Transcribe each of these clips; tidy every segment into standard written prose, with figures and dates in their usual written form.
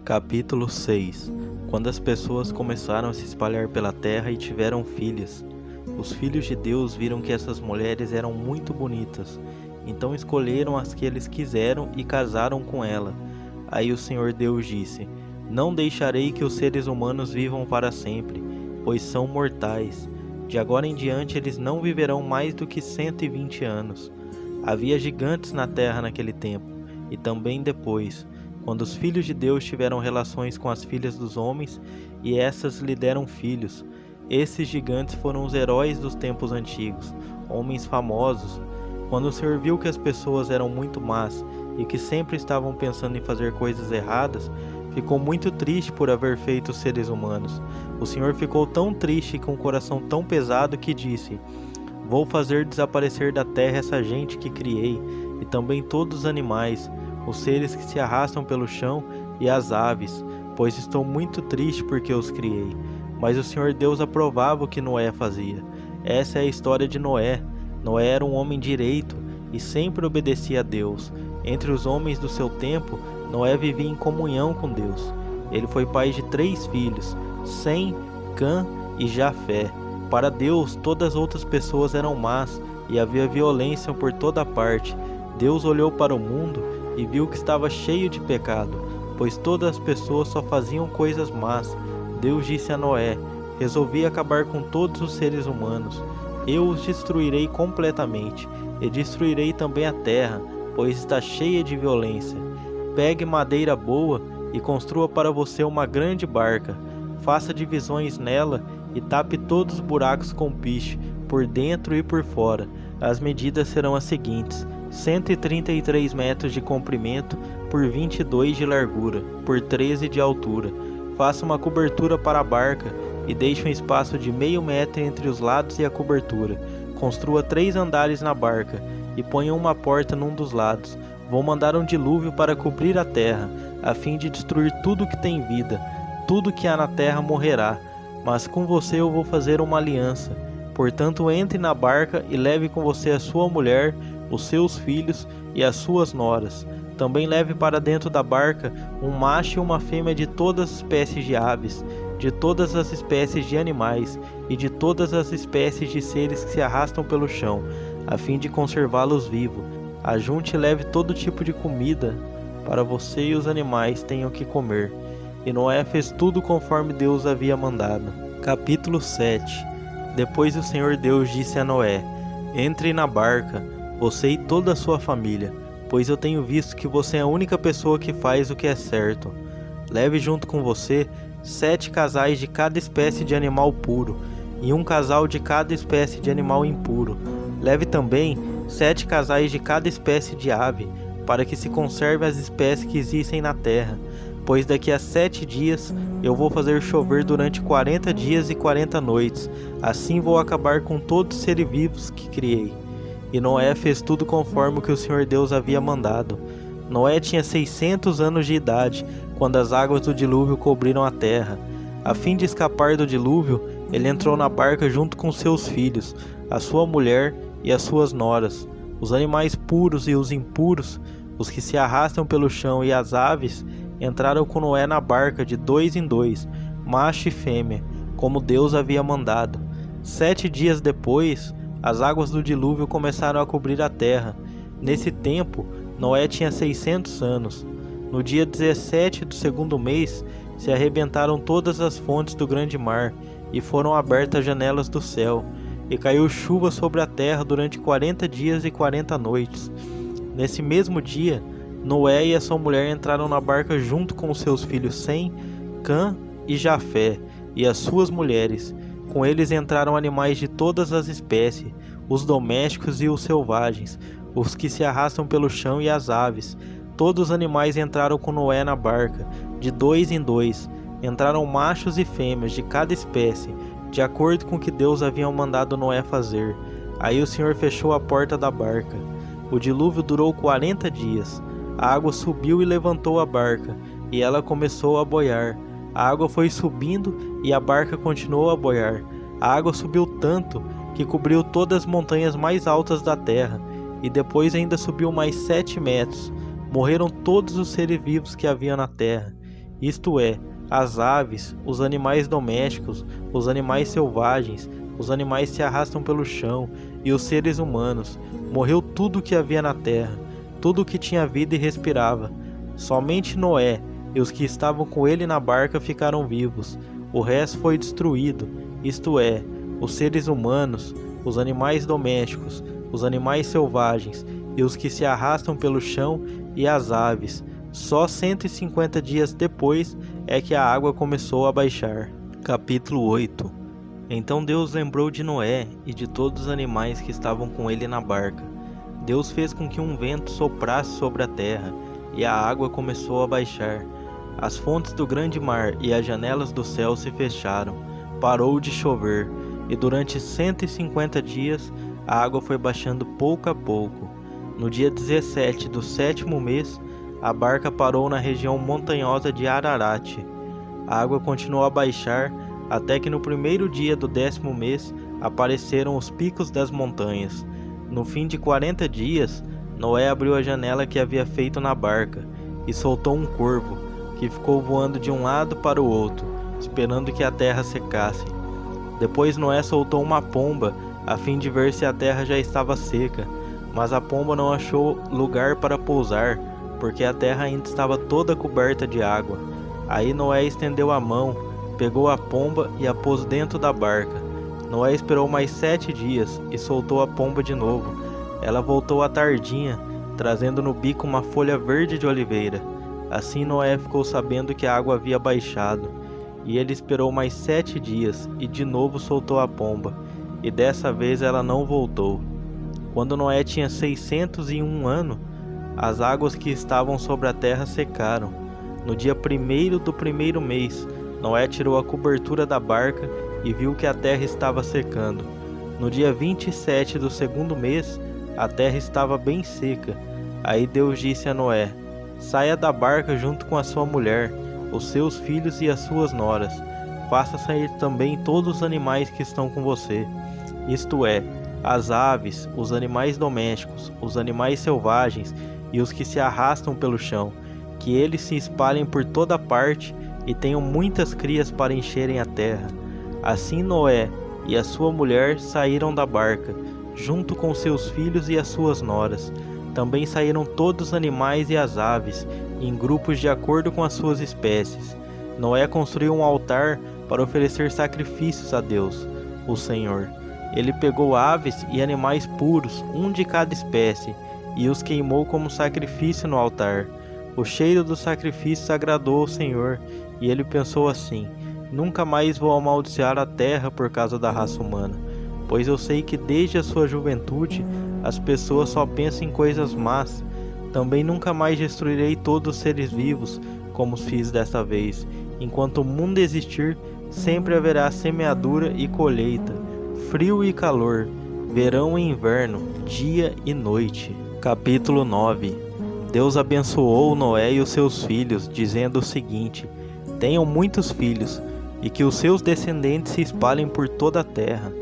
Capítulo 6. Quando as pessoas começaram a se espalhar pela terra e tiveram filhas, os filhos de Deus viram que essas mulheres eram muito bonitas, então escolheram as que eles quiseram e casaram com ela. Aí o Senhor Deus disse: Não deixarei que os seres humanos vivam para sempre, pois são mortais. De agora em diante eles não viverão mais do que 120 anos. Havia gigantes na terra naquele tempo, e também depois, quando os filhos de Deus tiveram relações com as filhas dos homens, e essas lhe deram filhos. Esses gigantes foram os heróis dos tempos antigos, homens famosos. Quando o Senhor viu que as pessoas eram muito más e que sempre estavam pensando em fazer coisas erradas, ficou muito triste por haver feito os seres humanos. O Senhor ficou tão triste e com o coração tão pesado que disse: Vou fazer desaparecer da terra essa gente que criei, e também todos os animais, os seres que se arrastam pelo chão e as aves, pois estou muito triste porque os criei. Mas o Senhor Deus aprovava o que Noé fazia. Essa é a história de Noé. Noé era um homem direito e sempre obedecia a Deus. Entre os homens do seu tempo, Noé vivia em comunhão com Deus. Ele foi pai de 3 filhos, Sem, Cã e Jafé. Para Deus, todas as outras pessoas eram más e havia violência por toda parte. Deus olhou para o mundo e viu que estava cheio de pecado, pois todas as pessoas só faziam coisas más. Deus disse a Noé: Resolvi acabar com todos os seres humanos. Eu os destruirei completamente, e destruirei também a terra, pois está cheia de violência. Pegue madeira boa e construa para você uma grande barca. Faça divisões nela e tape todos os buracos com piche, por dentro e por fora. As medidas serão as seguintes: 133 metros de comprimento por 22 de largura, por 13 de altura. Faça uma cobertura para a barca e deixe um espaço de meio metro entre os lados e a cobertura. Construa 3 andares na barca e ponha uma porta num dos lados. Vou mandar um dilúvio para cobrir a terra, a fim de destruir tudo que tem vida. Tudo que há na terra morrerá, mas com você eu vou fazer uma aliança. Portanto, entre na barca e leve com você a sua mulher, os seus filhos e as suas noras. Também leve para dentro da barca um macho e uma fêmea de todas as espécies de aves, de todas as espécies de animais e de todas as espécies de seres que se arrastam pelo chão, a fim de conservá-los vivos. Ajunte e leve todo tipo de comida para você e os animais tenham que comer. E Noé fez tudo conforme Deus havia mandado. Capítulo 7. Depois o Senhor Deus disse a Noé: Entre na barca, você e toda a sua família, pois eu tenho visto que você é a única pessoa que faz o que é certo. Leve junto com você 7 casais de cada espécie de animal puro, e um casal de cada espécie de animal impuro. Leve também 7 casais de cada espécie de ave, para que se conserve as espécies que existem na terra. Pois daqui a 7 dias eu vou fazer chover durante 40 dias e 40 noites. Assim vou acabar com todos os seres vivos que criei. E Noé fez tudo conforme o que o Senhor Deus havia mandado. Noé tinha 600 anos de idade, quando as águas do dilúvio cobriram a terra. A fim de escapar do dilúvio, ele entrou na barca junto com seus filhos, a sua mulher e as suas noras. Os animais puros e os impuros, os que se arrastam pelo chão e as aves, entraram com Noé na barca de 2 em 2, macho e fêmea, como Deus havia mandado. 7 dias depois, as águas do dilúvio começaram a cobrir a terra. Nesse tempo, Noé tinha 600 anos. No dia 17 do 2º mês, se arrebentaram todas as fontes do grande mar, e foram abertas as janelas do céu, e caiu chuva sobre a terra durante 40 dias e 40 noites. Nesse mesmo dia, Noé e a sua mulher entraram na barca junto com os seus filhos Sem, Cã e Jafé, e as suas mulheres. Com eles entraram animais de todas as espécies, os domésticos e os selvagens, os que se arrastam pelo chão e as aves. Todos os animais entraram com Noé na barca, de 2 em 2. Entraram machos e fêmeas de cada espécie, de acordo com o que Deus havia mandado Noé fazer. Aí o Senhor fechou a porta da barca. O dilúvio durou 40 dias. A água subiu e levantou a barca, e ela começou a boiar. A água foi subindo e a barca continuou a boiar. A água subiu tanto que cobriu todas as montanhas mais altas da terra, e depois ainda subiu mais 7 metros. Morreram todos os seres vivos que havia na terra, isto é, as aves, os animais domésticos, os animais selvagens, os animais que se arrastam pelo chão e os seres humanos. Morreu tudo o que havia na terra, tudo o que tinha vida e respirava. Somente Noé e os que estavam com ele na barca ficaram vivos. O resto foi destruído, isto é, os seres humanos, os animais domésticos, os animais selvagens e os que se arrastam pelo chão e as aves. Só 150 dias depois é que a água começou a baixar. Capítulo 8. Então Deus lembrou de Noé e de todos os animais que estavam com ele na barca. Deus fez com que um vento soprasse sobre a terra, e a água começou a baixar. As fontes do grande mar e as janelas do céu se fecharam. Parou de chover, e durante 150 dias a água foi baixando pouco a pouco. No dia 17 do 7º mês, a barca parou na região montanhosa de Ararat. A água continuou a baixar até que no primeiro dia do 10º mês apareceram os picos das montanhas. No fim de 40 dias, Noé abriu a janela que havia feito na barca e soltou um corvo, que ficou voando de um lado para o outro, esperando que a terra secasse. Depois Noé soltou uma pomba, a fim de ver se a terra já estava seca, mas a pomba não achou lugar para pousar, porque a terra ainda estava toda coberta de água. Aí Noé estendeu a mão, pegou a pomba e a pôs dentro da barca. Noé esperou mais 7 dias e soltou a pomba de novo. Ela voltou à tardinha, trazendo no bico uma folha verde de oliveira. Assim Noé ficou sabendo que a água havia baixado. E ele esperou mais 7 dias e de novo soltou a pomba. E dessa vez ela não voltou. Quando Noé tinha 601 anos, as águas que estavam sobre a terra secaram. No dia 1º do 1º mês, Noé tirou a cobertura da barca e viu que a terra estava secando. No dia 27 do 2º mês, a terra estava bem seca. Aí Deus disse a Noé: saia da barca junto com a sua mulher, os seus filhos e as suas noras. Faça sair também todos os animais que estão com você, isto é, as aves, os animais domésticos, os animais selvagens e os que se arrastam pelo chão, que eles se espalhem por toda parte e tenham muitas crias para encherem a terra. Assim Noé e a sua mulher saíram da barca, junto com seus filhos e as suas noras. Também saíram todos os animais e as aves, em grupos de acordo com as suas espécies. Noé construiu um altar para oferecer sacrifícios a Deus, o Senhor. Ele pegou aves e animais puros, um de cada espécie, e os queimou como sacrifício no altar. O cheiro dos sacrifícios agradou ao Senhor, e ele pensou assim: nunca mais vou amaldiçoar a terra por causa da raça humana, pois eu sei que desde a sua juventude as pessoas só pensam em coisas más. Também nunca mais destruirei todos os seres vivos, como fiz desta vez. Enquanto o mundo existir, sempre haverá semeadura e colheita, frio e calor, verão e inverno, dia e noite. Capítulo 9. Deus abençoou Noé e os seus filhos, dizendo o seguinte: tenham muitos filhos, e que os seus descendentes se espalhem por toda a terra.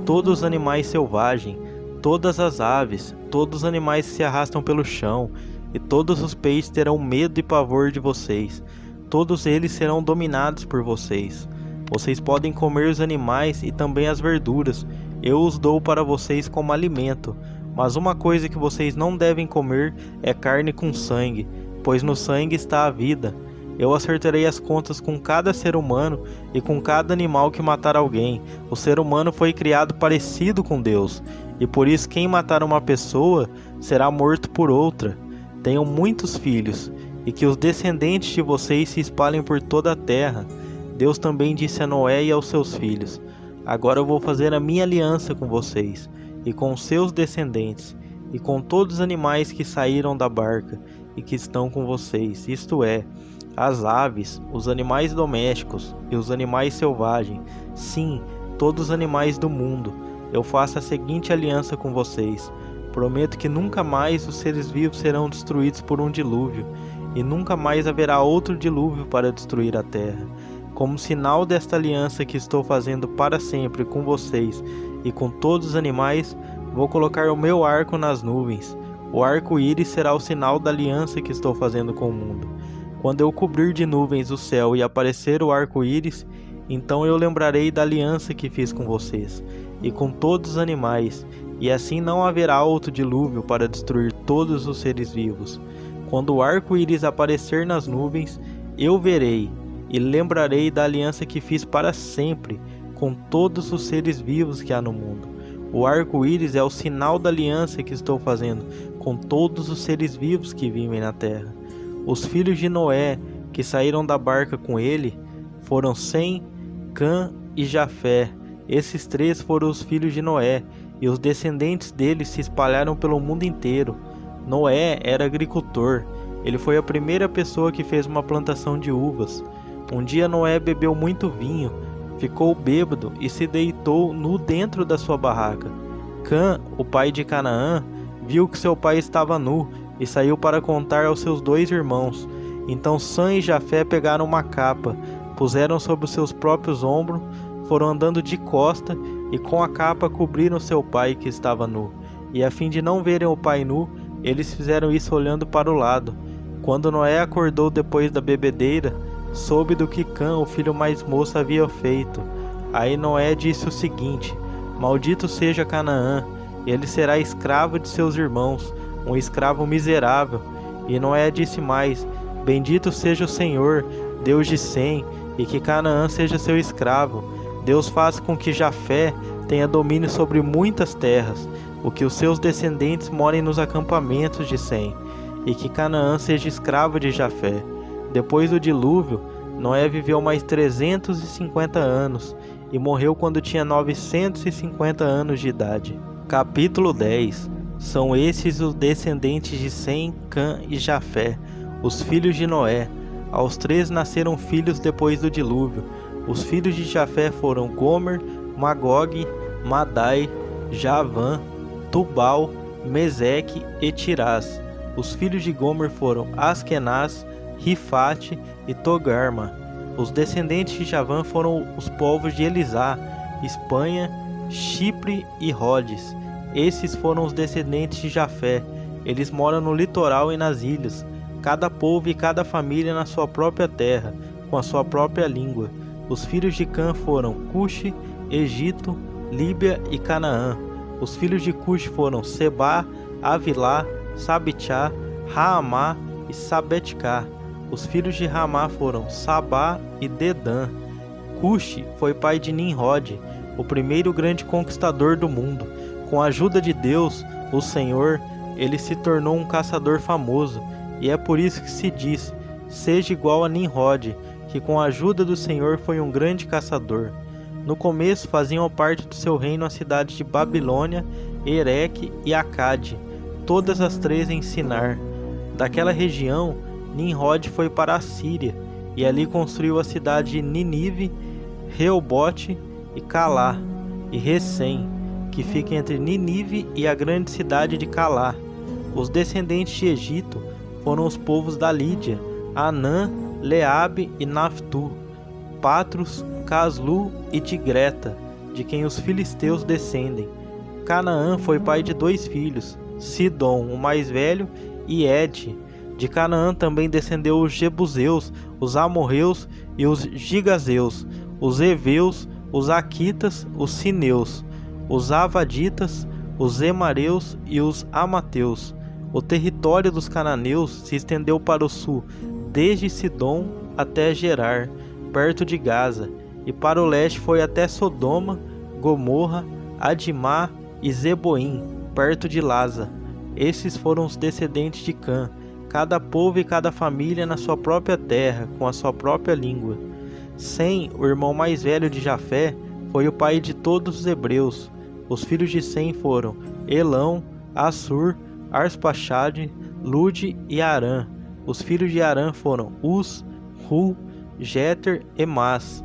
Todos os animais selvagens, todas as aves, todos os animais que se arrastam pelo chão, e todos os peixes terão medo e pavor de vocês. Todos eles serão dominados por vocês. Vocês podem comer os animais e também as verduras. Eu os dou para vocês como alimento. Mas uma coisa que vocês não devem comer é carne com sangue, pois no sangue está a vida. Eu acertarei as contas com cada ser humano e com cada animal que matar alguém. O ser humano foi criado parecido com Deus, e por isso quem matar uma pessoa será morto por outra. Tenham muitos filhos, e que os descendentes de vocês se espalhem por toda a terra. Deus também disse a Noé e aos seus filhos: agora eu vou fazer a minha aliança com vocês, e com os seus descendentes, e com todos os animais que saíram da barca, e que estão com vocês, isto é, as aves, os animais domésticos e os animais selvagens, sim, todos os animais do mundo. Eu faço a seguinte aliança com vocês: prometo que nunca mais os seres vivos serão destruídos por um dilúvio, e nunca mais haverá outro dilúvio para destruir a terra. Como sinal desta aliança que estou fazendo para sempre com vocês e com todos os animais, vou colocar o meu arco nas nuvens. O arco-íris será o sinal da aliança que estou fazendo com o mundo. Quando eu cobrir de nuvens o céu e aparecer o arco-íris, então eu lembrarei da aliança que fiz com vocês e com todos os animais, e assim não haverá outro dilúvio para destruir todos os seres vivos. Quando o arco-íris aparecer nas nuvens, eu verei e lembrarei da aliança que fiz para sempre com todos os seres vivos que há no mundo. O arco-íris é o sinal da aliança que estou fazendo com todos os seres vivos que vivem na terra. Os filhos de Noé que saíram da barca com ele foram Sem, Cã e Jafé. Esses três foram os filhos de Noé, e os descendentes deles se espalharam pelo mundo inteiro. Noé era agricultor. Ele foi a primeira pessoa que fez uma plantação de uvas. Um dia Noé bebeu muito vinho, ficou bêbado e se deitou nu dentro da sua barraca. Cã, o pai de Canaã, viu que seu pai estava nu e saiu para contar aos seus 2 irmãos. Então Sem e Jafé pegaram uma capa, puseram sobre os seus próprios ombros, foram andando de costa e com a capa cobriram seu pai que estava nu. E a fim de não verem o pai nu, eles fizeram isso olhando para o lado. Quando Noé acordou depois da bebedeira, soube do que Cã, o filho mais moço, havia feito. Aí Noé disse o seguinte: Maldito seja Canaã, ele será escravo de seus irmãos, um escravo miserável. E Noé disse mais: Bendito seja o Senhor, Deus de Sem, e que Canaã seja seu escravo. Deus faz com que Jafé tenha domínio sobre muitas terras, o que os seus descendentes morem nos acampamentos de Sem, e que Canaã seja escravo de Jafé. Depois do dilúvio, Noé viveu mais 350 anos e morreu quando tinha 950 anos de idade. Capítulo 10. São esses os descendentes de Sem, Cã e Jafé, os filhos de Noé. Aos 3 nasceram filhos depois do dilúvio. Os filhos de Jafé foram Gomer, Magog, Madai, Javã, Tubal, Meseque e Tirás. Os filhos de Gomer foram Askenaz, Rifate e Togarma. Os descendentes de Javã foram os povos de Elisá, Espanha, Chipre e Rhodes. Esses foram os descendentes de Jafé. Eles moram no litoral e nas ilhas, cada povo e cada família na sua própria terra, com a sua própria língua. Os filhos de Cã foram Cuxi, Egito, Líbia e Canaã. Os filhos de Cuxi foram Sebá, Avilá, Sabitá, Raamá e Sabetcá. Os filhos de Ramá foram Sabá e Dedã. Cuxi foi pai de Nimrod, o primeiro grande conquistador do mundo. Com a ajuda de Deus, o Senhor, ele se tornou um caçador famoso, e é por isso que se diz: seja igual a Nimrod, que com a ajuda do Senhor foi um grande caçador. No começo faziam parte do seu reino as cidades de Babilônia, Ereque e Acade, todas as 3 em Sinar. Daquela região, Nimrod foi para a Síria, e ali construiu a cidade de Nínive, Reobote e Calá, e Recém, que fica entre Nínive e a grande cidade de Calá. Os descendentes de Egito foram os povos da Lídia, Anã, Leabe e Naftu, Patros, Caslu e Tigreta, de quem os filisteus descendem. Canaã foi pai de 2 filhos, Sidom, o mais velho, e Ed. De Canaã também descendeu os Jebuseus, os Amorreus e os Gigazeus, os Eveus, os Aquitas, os Sineus, os Avaditas, os Emareus e os Amateus. O território dos cananeus se estendeu para o sul, desde Sidom até Gerar, perto de Gaza, e para o leste foi até Sodoma, Gomorra, Adimá e Zeboim, perto de Laza. Esses foram os descendentes de Cã, cada povo e cada família na sua própria terra, com a sua própria língua. Sem, o irmão mais velho de Jafé, foi o pai de todos os hebreus. Os filhos de Sem foram Elão, Assur, Arspachade, Lude e Arã. Os filhos de Arã foram Uz, Hu, Jeter e Mas.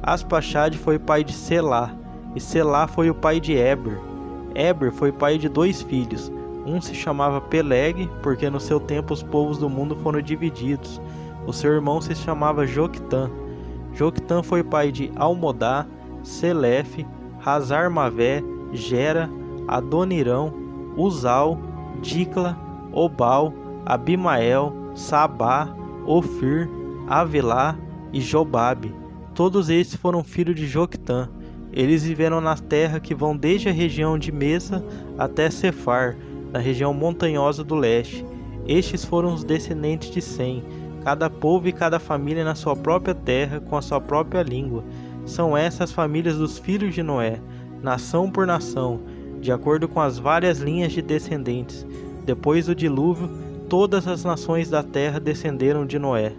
Aspachade foi pai de Selá, e Selá foi o pai de Eber. Eber foi pai de 2 filhos. Um se chamava Peleg, porque no seu tempo os povos do mundo foram divididos. O seu irmão se chamava Joctã. Joctã foi pai de Almodá, Selefe, Hazar-Mavé, Gera, Adonirão, Uzal, Dicla, Obal, Abimael, Sabá, Ofir, Avilá e Jobabe. Todos estes foram filhos de Joctã. Eles viveram na terra que vão desde a região de Mesa até Sefar, na região montanhosa do leste. Estes foram os descendentes de Sem, cada povo e cada família na sua própria terra, com a sua própria língua. São essas as famílias dos filhos de Noé, nação por nação, de acordo com as várias linhas de descendentes. Depois do dilúvio, todas as nações da terra descenderam de Noé.